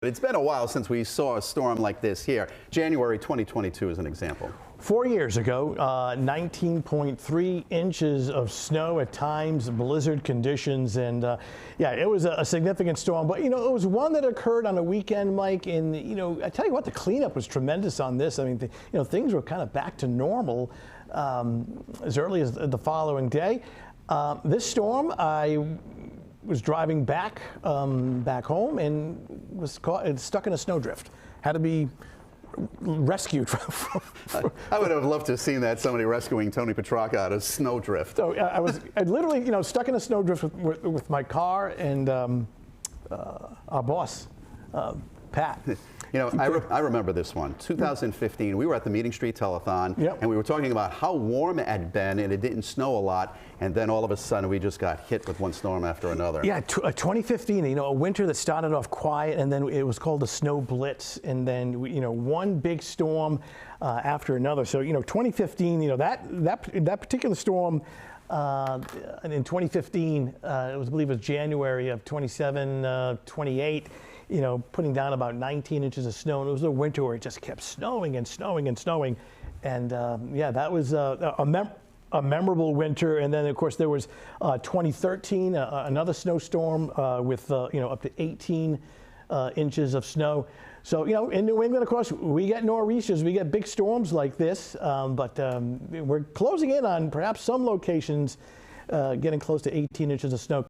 It's been a while since we saw a storm like this here. January 2022 is an example. 4 years ago, 19.3 inches of snow at times, blizzard conditions, and yeah, it was a significant storm. But it was one that occurred on a weekend, Mike. And I tell you what, the cleanup was tremendous on this. I mean, things were kind of back to normal as early as the following day. This storm, I was driving back home and was stuck in a snowdrift. Had to be rescued I would have loved to have seen that, somebody rescuing Tony Petrarca out of snowdrift. So I literally stuck in a snowdrift with my car and our boss, Pat. I remember this one. 2015, we were at the Meeting Street Telethon, Yep. and we were talking about how warm it had been, and it didn't snow a lot, and then all of a sudden we just got hit with one storm after another. Yeah, 2015, a winter that started off quiet, and then it was called the Snow Blitz, and then one big storm after another. So 2015, that particular storm. In 2015, I believe it was January of 28, putting down about 19 inches of snow. And it was a winter where it just kept snowing and snowing and snowing. And yeah, that was a memorable winter. And then, of course, there was 2013, another snowstorm with up to 18 inches of snow. So, in New England, of course, we get nor'easters, we get big storms like this, but we're closing in on perhaps some locations getting close to 18 inches of snow.